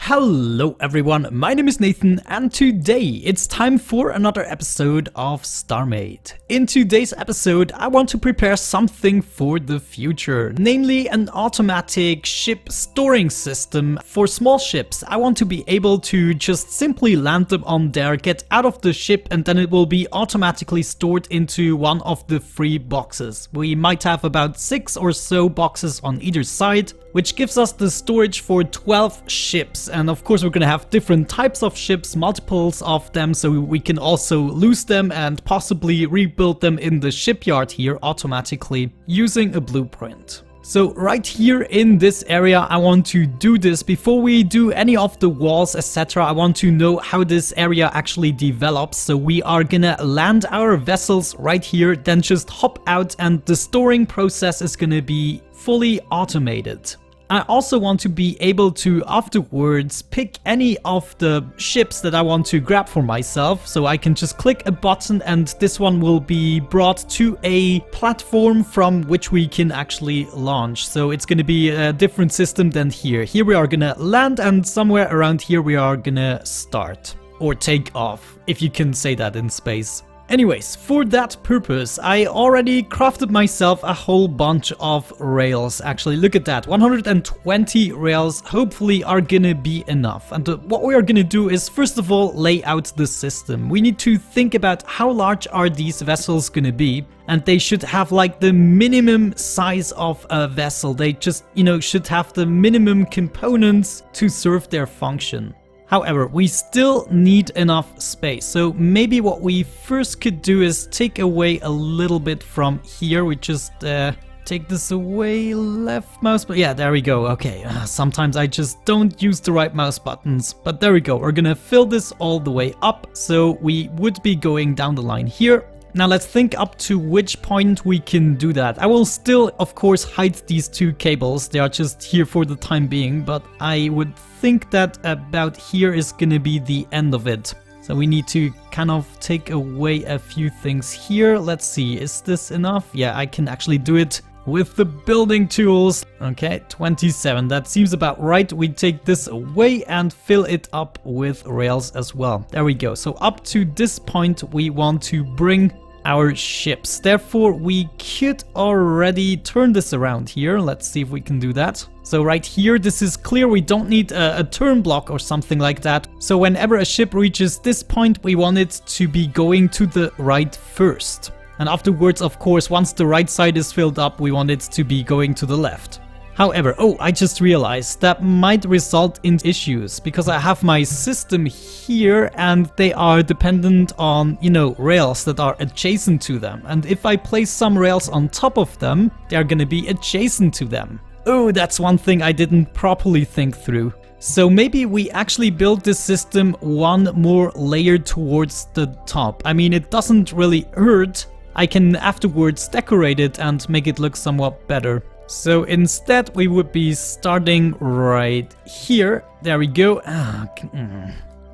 Hello everyone, my name is Nathan and today it's time for another episode of Starmade. In today's episode I want to prepare something for the future, namely an automatic ship storing system for small ships. I want to be able to just simply land them on there, get out of the ship, and then it will be automatically stored into one of the 3 boxes. We might have about 6 or so boxes on either side, which gives us the storage for 12 ships. And of course we're gonna have different types of ships, multiples of them, so we can also lose them and possibly rebuild them in the shipyard here automatically using a blueprint. So right here in this area I want to do this. Before we do any of the walls etc, I want to know how this area actually develops. So we are gonna land our vessels right here, then just hop out, and the storing process is gonna be fully automated. I also want to be able to afterwards pick any of the ships that I want to grab for myself. So I can just click a button and this one will be brought to a platform from which we can actually launch. So it's going to be a different system than here. Here we are going to land, and somewhere around here we are going to start. Or take off, if you can say that in space. Anyways, for that purpose, I already crafted myself a whole bunch of rails. Actually, look at that, 120 rails hopefully are gonna be enough. And what we are gonna do is, first of all, lay out the system. We need to think about how large are these vessels gonna be, and they should have like the minimum size of a vessel. They just, should have the minimum components to serve their function. However, we still need enough space, so maybe what we first could do is take away a little bit from here. We just take this away, left mouse, but yeah, there we go. Okay, sometimes I just don't use the right mouse buttons, but there we go. We're gonna fill this all the way up, so we would be going down the line here. Now let's think up to which point we can do that. I will still, of course, hide these 2 cables. They are just here for the time being, but I would think that about here is gonna be the end of it. So we need to kind of take away a few things here. Let's see, is this enough? Yeah, I can actually do it with the building tools. Okay, 27, that seems about right. We take this away and fill it up with rails as well. There we go. So up to this point we want to bring our ships. Therefore, we could already turn this around here. Let's see if we can do that. So right here, this is clear. We don't need a turn block or something like that. So whenever a ship reaches this point, we want it to be going to the right first. And afterwards, of course, once the right side is filled up, we want it to be going to the left. However, I just realized that might result in issues because I have my system here and they are dependent on, rails that are adjacent to them. And if I place some rails on top of them, they are gonna be adjacent to them. Oh, that's one thing I didn't properly think through. So maybe we actually build this system one more layer towards the top. I mean, it doesn't really hurt. I can afterwards decorate it and make it look somewhat better. So instead we would be starting right here. There we go.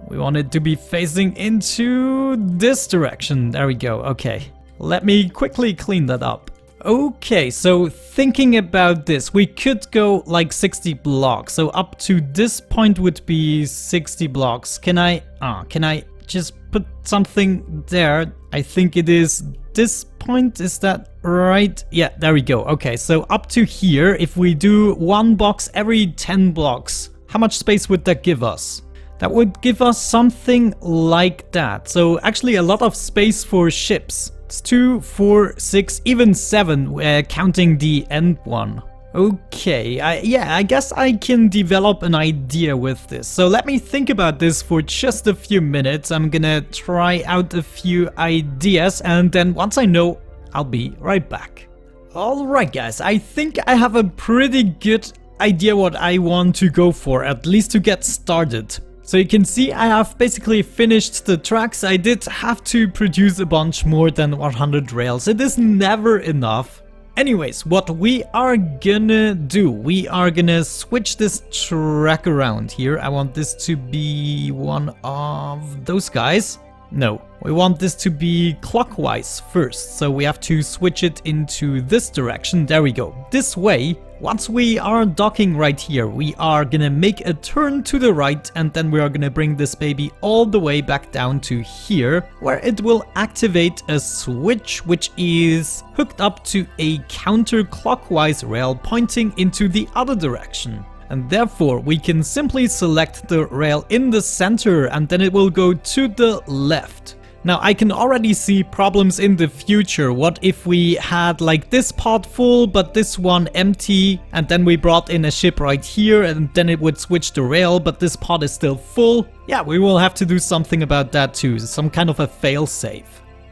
We want it to be facing into this direction. There we go. Okay. Let me quickly clean that up. Okay, so thinking about this, we could go like 60 blocks. So up to this point would be 60 blocks. Can I just put something there? I think it is this point, is that right? Yeah, there we go. Okay, so up to here, if we do 1 box every 10 blocks, how much space would that give us? That would give us something like that. So actually a lot of space for ships. It's 2, 4, 6, even 7, counting the end one. Okay, I guess I can develop an idea with this. So let me think about this for just a few minutes. I'm gonna try out a few ideas, and then once I know, I'll be right back. Alright guys, I think I have a pretty good idea what I want to go for, at least to get started. So you can see I have basically finished the tracks. I did have to produce a bunch more than 100 rails. It is never enough. Anyways, what we are gonna do, we are gonna switch this track around here. I want this to be one of those guys. No, we want this to be clockwise first, so we have to switch it into this direction. There we go. This way, once we are docking right here, we are gonna make a turn to the right, and then we are gonna bring this baby all the way back down to here, where it will activate a switch which is hooked up to a counterclockwise rail pointing into the other direction. And therefore we can simply select the rail in the center and then it will go to the left. Now I can already see problems in the future. What if we had like this pod full but this one empty, and then we brought in a ship right here and then it would switch the rail but this pod is still full? Yeah, we will have to do something about that too, some kind of a failsafe.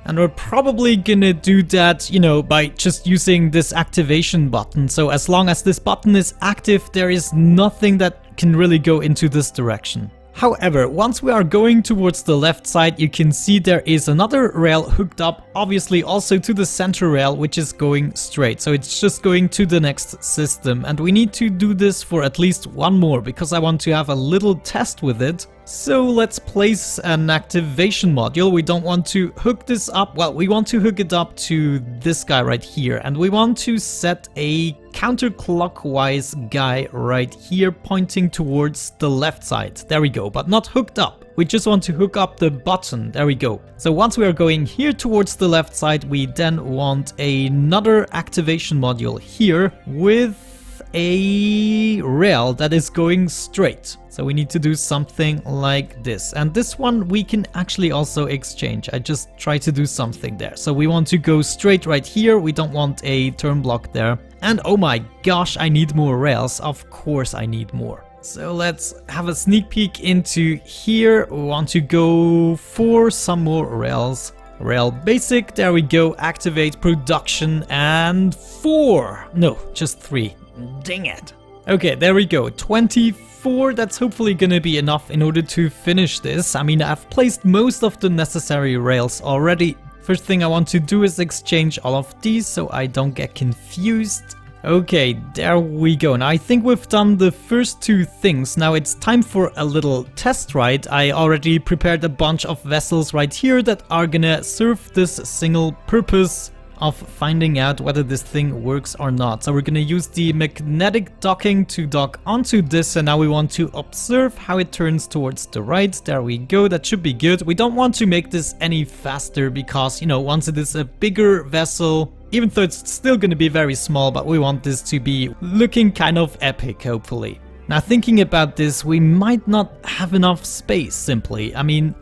And we're probably gonna do that, you know, by just using this activation button. So as long as this button is active, there is nothing that can really go into this direction. However, once we are going towards the left side, you can see there is another rail hooked up, obviously also to the center rail, which is going straight. So it's just going to the next system. And we need to do this for at least one more, because I want to have a little test with it. So let's place an activation module. We don't want to hook this up. Well, we want to hook it up to this guy right here. And we want to set a counterclockwise guy right here pointing towards the left side. There we go, but not hooked up. We just want to hook up the button. There we go. So once we are going here towards the left side, we then want another activation module here with a rail that is going straight. So we need to do something like this. And this one we can actually also exchange. I just try to do something there. So we want to go straight right here. We don't want a turn block there. And oh my gosh, I need more rails. Of course I need more. So let's have a sneak peek into here. We want to go for some more rails. Rail basic, there we go. Activate production and 4. No, just 3. Dang it. Okay, there we go. 24. That's hopefully gonna be enough in order to finish this. I mean, I've placed most of the necessary rails already. First thing I want to do is exchange all of these so I don't get confused. Okay, there we go. Now I think we've done the first 2 things. Now it's time for a little test ride. I already prepared a bunch of vessels right here that are gonna serve this single purpose of finding out whether this thing works or not. So we're gonna use the magnetic docking to dock onto this, and now we want to observe how it turns towards the right. There we go, that should be good. We don't want to make this any faster because, you know, once it is a bigger vessel, even though it's still gonna be very small, but we want this to be looking kind of epic, hopefully. Now thinking about this, we might not have enough space simply. I mean,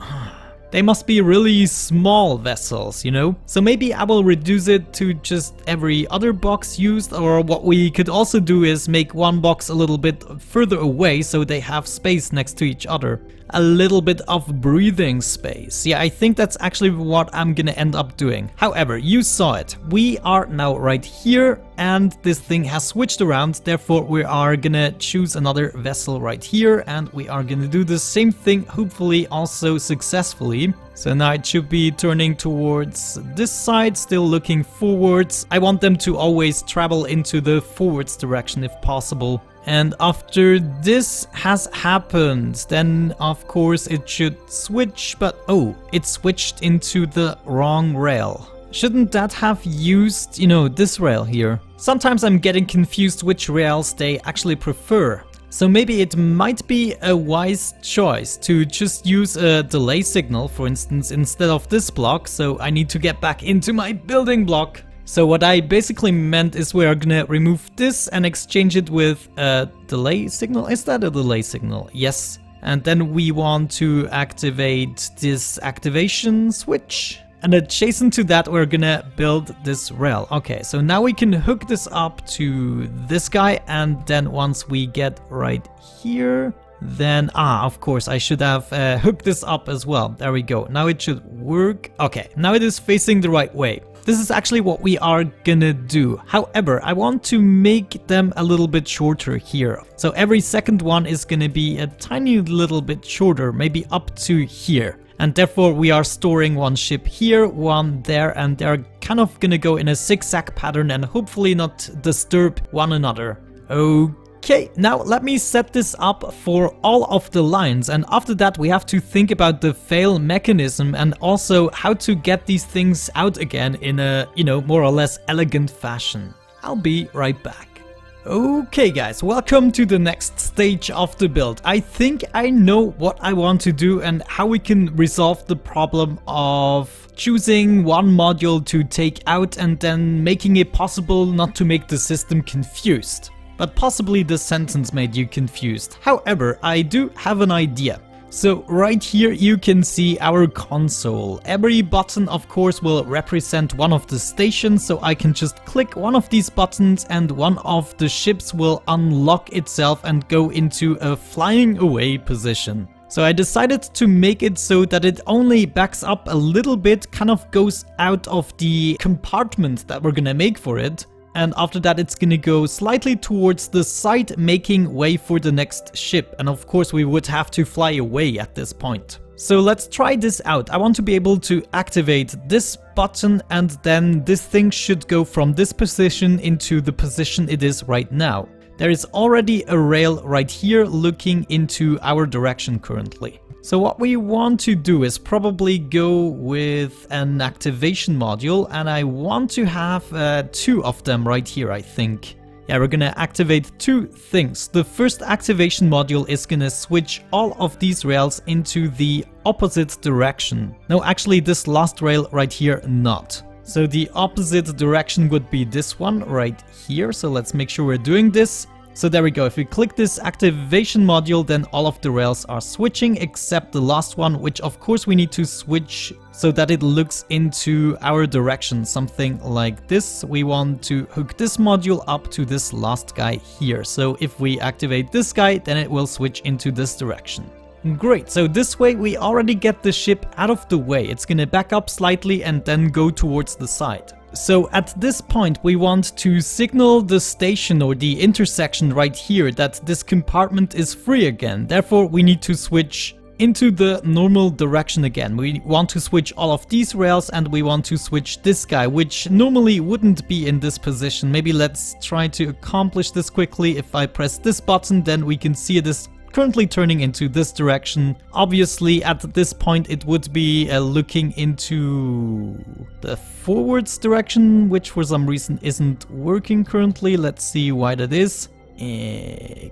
they must be really small vessels, you know? So maybe I will reduce it to just every other box used, or what we could also do is make one box a little bit further away so they have space next to each other. A little bit of breathing space. Yeah, I think that's actually what I'm gonna end up doing. However, you saw it. We are now right here and this thing has switched around. Therefore, we are gonna choose another vessel right here and we are gonna do the same thing, hopefully also successfully. So now it should be turning towards this side, still looking forwards. I want them to always travel into the forwards direction if possible. And after this has happened, then of course it should switch, but oh, it switched into the wrong rail. Shouldn't that have used, you know, this rail here? Sometimes I'm getting confused which rails they actually prefer. So maybe it might be a wise choice to just use a delay signal, for instance, instead of this block. So I need to get back into my building block. So what I basically meant is we are gonna remove this and exchange it with a delay signal. Is that a delay signal? Yes. And then we want to activate this activation switch. And adjacent to that, we're gonna build this rail. Okay, so now we can hook this up to this guy. And then once we get right here, then, of course, I should have hooked this up as well. There we go. Now it should work. Okay, now it is facing the right way. This is actually what we are gonna do. However, I want to make them a little bit shorter here. So every second one is gonna be a tiny little bit shorter, maybe up to here. And therefore we are storing one ship here, one there, and they're kind of gonna go in a zigzag pattern and hopefully not disturb one another. Okay. Okay, now let me set this up for all of the lines, and after that we have to think about the fail mechanism and also how to get these things out again in a, more or less elegant fashion. I'll be right back. Okay guys, welcome to the next stage of the build. I think I know what I want to do and how we can resolve the problem of choosing one module to take out and then making it possible not to make the system confused. But possibly the sentence made you confused. However, I do have an idea. So right here you can see our console. Every button of course will represent one of the stations, so I can just click one of these buttons and one of the ships will unlock itself and go into a flying away position. So I decided to make it so that it only backs up a little bit, kind of goes out of the compartment that we're gonna make for it. And after that it's gonna go slightly towards the side, making way for the next ship. And of course we would have to fly away at this point. So let's try this out. I want to be able to activate this button and then this thing should go from this position into the position it is right now. There is already a rail right here looking into our direction currently. So what we want to do is probably go with an activation module, and I want to have 2 of them right here, I think. Yeah, we're gonna activate 2 things. The first activation module is gonna switch all of these rails into the opposite direction. No, actually this last rail right here, not. So the opposite direction would be this one right here. So let's make sure we're doing this. So there we go, if we click this activation module, then all of the rails are switching except the last one, which of course we need to switch so that it looks into our direction, something like this. We want to hook this module up to this last guy here. So if we activate this guy, then it will switch into this direction. Great, so this way we already get the ship out of the way. It's gonna back up slightly and then go towards the side. So at this point we want to signal the station or the intersection right here that this compartment is free again. Therefore we need to switch into the normal direction again. We want to switch all of these rails and we want to switch this guy, which normally wouldn't be in this position. Maybe let's try to accomplish this quickly. If I press this button, then we can see it is currently turning into this direction. Obviously at this point it would be looking into the forwards direction, which for some reason isn't working currently. Let's see why that is.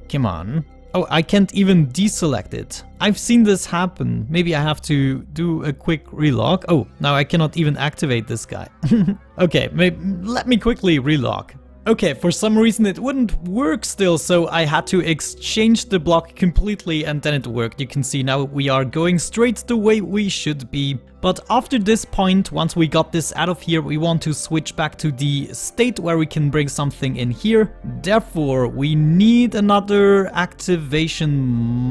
Come on. Oh, I can't even deselect it. I've seen this happen. Maybe I have to do a quick relog. Oh, now I cannot even activate this guy. Okay, let me quickly relog. Okay, for some reason it wouldn't work still, so I had to exchange the block completely and then it worked. You can see now we are going straight the way we should be. But after this point, once we got this out of here, we want to switch back to the state where we can bring something in here. Therefore, we need another activation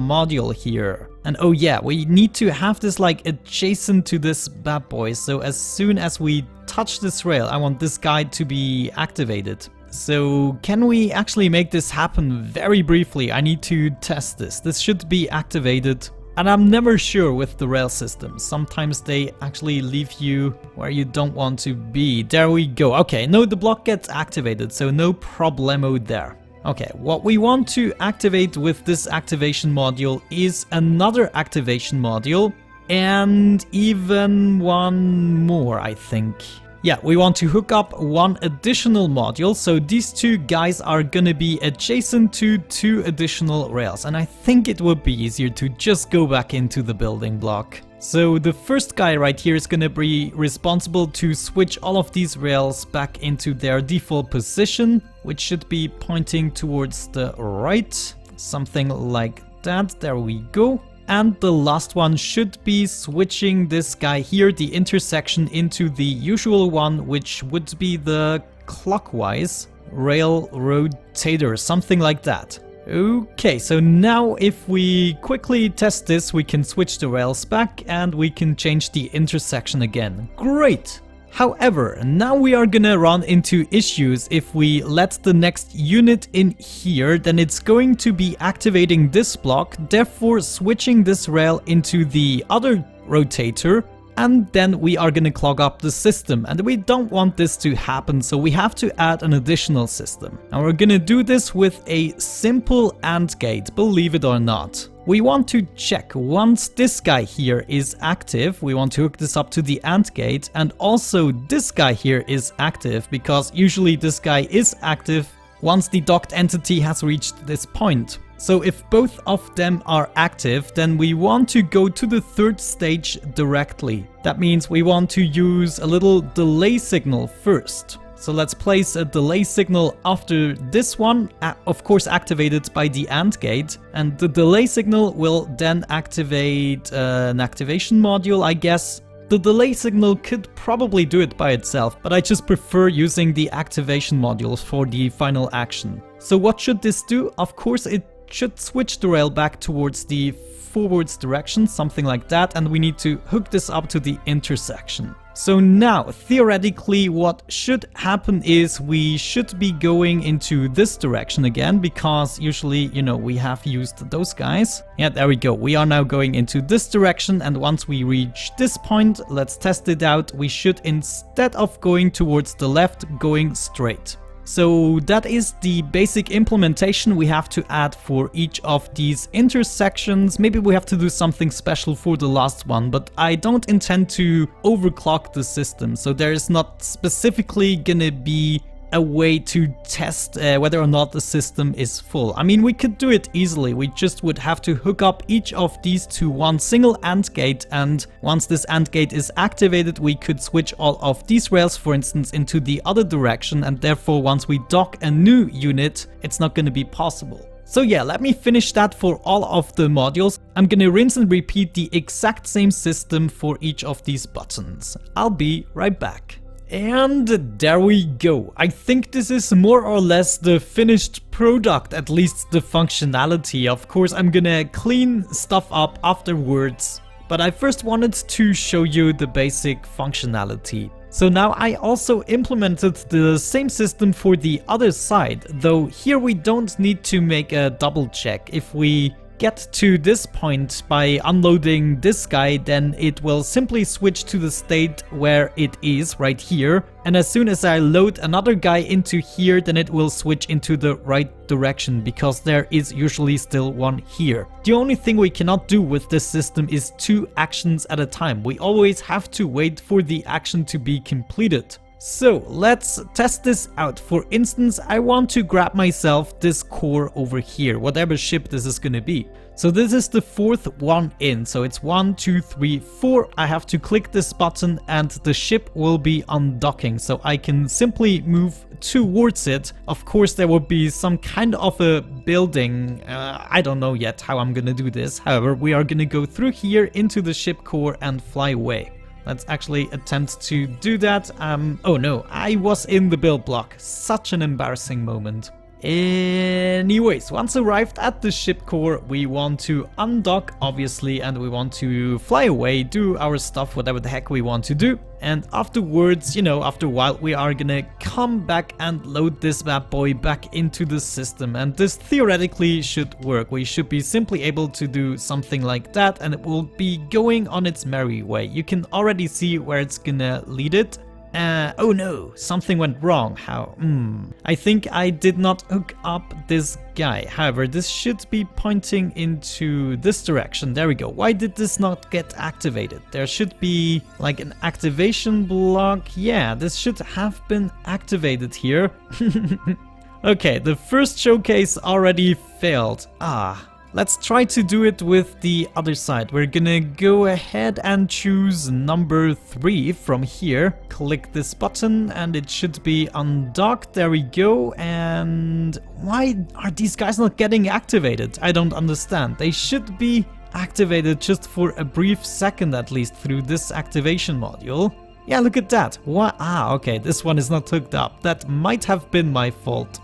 module here. And oh yeah, we need to have this like adjacent to this bad boy. So as soon as we touch this rail, I want this guy to be activated. So can we actually make this happen very briefly? I need to test this. This should be activated. And I'm never sure with the rail systems. Sometimes they actually leave you where you don't want to be. There we go. Okay, no, the block gets activated, so no problemo there. Okay, what we want to activate with this activation module is another activation module and even one more, I think. Yeah, we want to hook up one additional module, so these 2 guys are gonna be adjacent to 2 additional rails, and I think it would be easier to just go back into the building block. So the first guy right here is gonna be responsible to switch all of these rails back into their default position, which should be pointing towards the right, something like that. There we go. And the last one should be switching this guy here, the intersection, into the usual one, which would be the clockwise rail rotator, something like that. Okay, so now if we quickly test this, we can switch the rails back and we can change the intersection again. Great! However, now we are gonna run into issues. If we let the next unit in here, then it's going to be activating this block, therefore switching this rail into the other rotator, and then we are gonna clog up the system, and we don't want this to happen, so we have to add an additional system. And we're gonna do this with a simple AND gate, believe it or not. We want to check once this guy here is active, we want to hook this up to the AND gate, and also this guy here is active, because usually this guy is active once the docked entity has reached this point. So if both of them are active, then we want to go to the third stage directly. That means we want to use a little delay signal first. So let's place a delay signal after this one, of course activated by the AND gate, and the delay signal will then activate an activation module, I guess. The delay signal could probably do it by itself, but I just prefer using the activation modules for the final action. So what should this do? Of course it should switch the rail back towards the forwards direction, something like that, and we need to hook this up to the intersection. So now, theoretically, what should happen is we should be going into this direction again, because usually, you know, we have used those guys. Yeah, there we go. We are now going into this direction, and once we reach this point, let's test it out. We should, instead of going towards the left, going straight. So that is the basic implementation we have to add for each of these intersections. Maybe we have to do something special for the last one, but I don't intend to overclock the system. So there is not specifically gonna be a way to test whether or not the system is full. I mean, we could do it easily. We just would have to hook up each of these to one single AND gate, and once this AND gate is activated, we could switch all of these rails, for instance, into the other direction, and therefore once we dock a new unit, it's not going to be possible. So yeah, let me finish that for all of the modules. I'm gonna rinse and repeat the exact same system for each of these buttons. I'll be right back. And there we go. I think this is more or less the finished product, at least the functionality. Of course, I'm gonna clean stuff up afterwards, but I first wanted to show you the basic functionality. So now I also implemented the same system for the other side, though here we don't need to make a double check. If we get to this point by unloading this guy, then it will simply switch to the state where it is right here, and as soon as I load another guy into here, then it will switch into the right direction, because there is usually still one here. The only thing we cannot do with this system is 2 actions at a time. We always have to wait for the action to be completed. So let's test this out. For instance, I want to grab myself this core over here, whatever ship this is gonna be. So this is the 4th one in, so it's 1, 2, 3, 4. I have to click this button and the ship will be undocking, so I can simply move towards it. Of course, there will be some kind of a building. I don't know yet how I'm gonna do this. However, we are gonna go through here into the ship core and fly away. Let's actually attempt to do that. Oh no, I was in the build block. Such an embarrassing moment. Anyways, once arrived at the ship core, we want to undock, obviously, and we want to fly away, do our stuff, whatever the heck we want to do. And afterwards, you know, after a while, we are gonna come back and load this bad boy back into the system. And this theoretically should work. We should be simply able to do something like that, and it will be going on its merry way. You can already see where it's gonna lead it. Oh no, something went wrong. How? I think I did not hook up this guy. However, this should be pointing into this direction. There we go. Why did this not get activated? There should be like an activation block. Yeah, this should have been activated here. Okay, the first showcase already failed. Let's try to do it with the other side. We're gonna go ahead and choose number 3 from here. Click this button and it should be undocked. There we go. And why are these guys not getting activated? I don't understand. They should be activated just for a brief second at least through this activation module. Yeah, look at that. What? Okay, this one is not hooked up. That might have been my fault.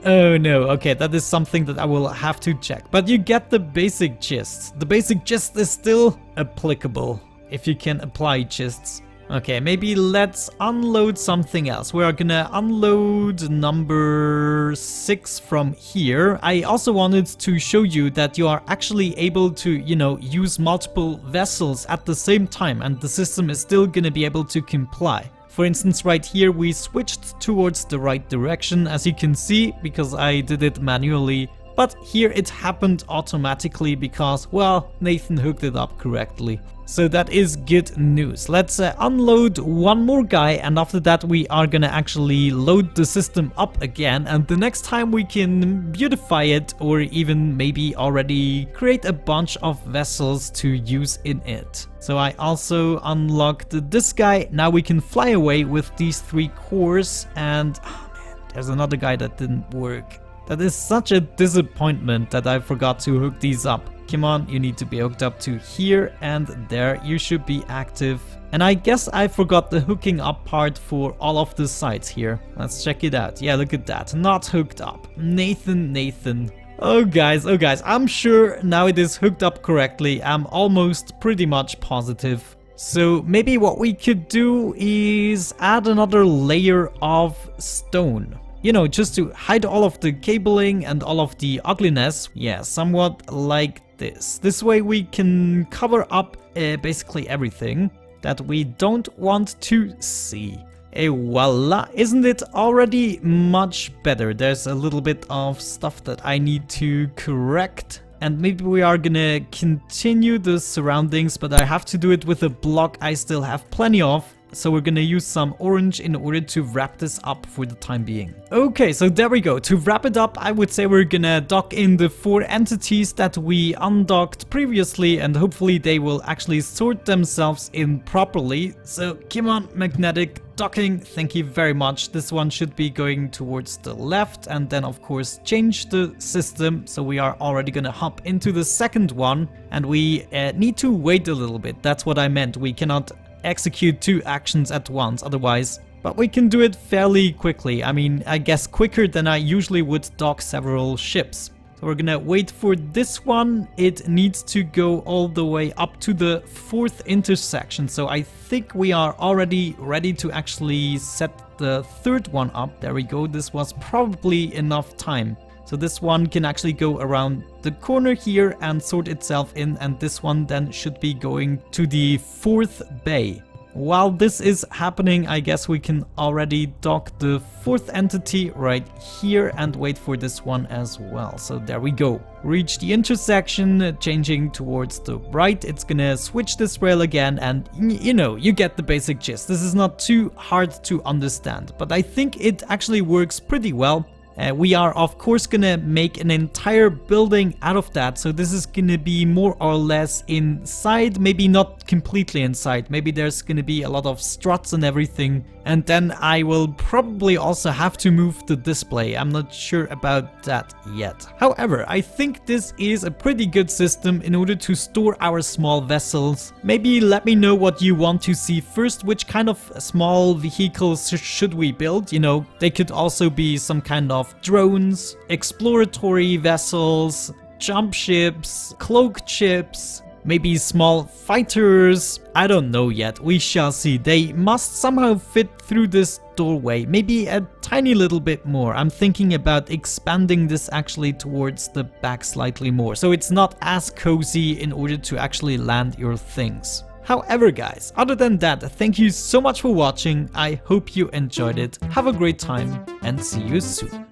Oh no, okay, that is something that I will have to check. But you get the basic gist. The basic gist is still applicable, if you can apply gists. Okay, maybe let's unload something else. We are gonna unload number 6 from here. I also wanted to show you that you are actually able to, you know, use multiple vessels at the same time, and the system is still gonna be able to comply. For instance, right here we switched towards the right direction, as you can see, because I did it manually. But here it happened automatically because, well, Nathan hooked it up correctly. So that is good news. Let's unload one more guy, and after that we are gonna actually load the system up again, and the next time we can beautify it, or even maybe already create a bunch of vessels to use in it. So I also unlocked this guy. Now we can fly away with these 3 cores, and oh man, there's another guy that didn't work. That is such a disappointment that I forgot to hook these up. Come on, you need to be hooked up to here, and there you should be active. And I guess I forgot the hooking up part for all of the sites here. Let's check it out. Yeah, look at that. Not hooked up. Nathan. Oh guys, I'm sure now it is hooked up correctly. I'm almost pretty much positive. So maybe what we could do is add another layer of stone. You know, just to hide all of the cabling and all of the ugliness. Yeah, somewhat like this. This way we can cover up basically everything that we don't want to see. Voila! Isn't it already much better? There's a little bit of stuff that I need to correct. And maybe we are gonna continue the surroundings, but I have to do it with a block I still have plenty of. So we're gonna use some orange in order to wrap this up for the time being. Okay, so there we go. To wrap it up, I would say we're gonna dock in the 4 entities that we undocked previously, and hopefully they will actually sort themselves in properly. So come on, magnetic docking, thank you very much. This one should be going towards the left, and then of course change the system. So we are already gonna hop into the second one, and we need to wait a little bit. That's what I meant. We cannot execute 2 actions at once otherwise, but we can do it fairly quickly. I mean, I guess quicker than I usually would dock several ships. So we're gonna wait for this one. It needs to go all the way up to the 4th intersection, so I think we are already ready to actually set the 3rd one up. There we go. This was probably enough time. So this one can actually go around the corner here and sort itself in, and this one then should be going to the 4th bay. While this is happening, I guess we can already dock the 4th entity right here and wait for this one as well. So there we go. Reach the intersection, changing towards the right. It's gonna switch this rail again, and you know, you get the basic gist. This is not too hard to understand, but I think it actually works pretty well. We are of course gonna make an entire building out of that, so this is gonna be more or less inside, maybe not completely inside, maybe there's gonna be a lot of struts and everything, and then I will probably also have to move the display. I'm not sure about that yet. However, I think this is a pretty good system in order to store our small vessels. Maybe let me know what you want to see first. Which kind of small vehicles should we build? You know, they could also be some kind of drones, exploratory vessels, jump ships, cloak ships, maybe small fighters. I don't know yet, we shall see. They must somehow fit through this doorway, maybe a tiny little bit more. I'm thinking about expanding this actually towards the back slightly more, so it's not as cozy in order to actually land your things. However guys, other than that, thank you so much for watching. I hope you enjoyed it. Have a great time and see you soon.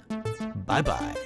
Bye bye.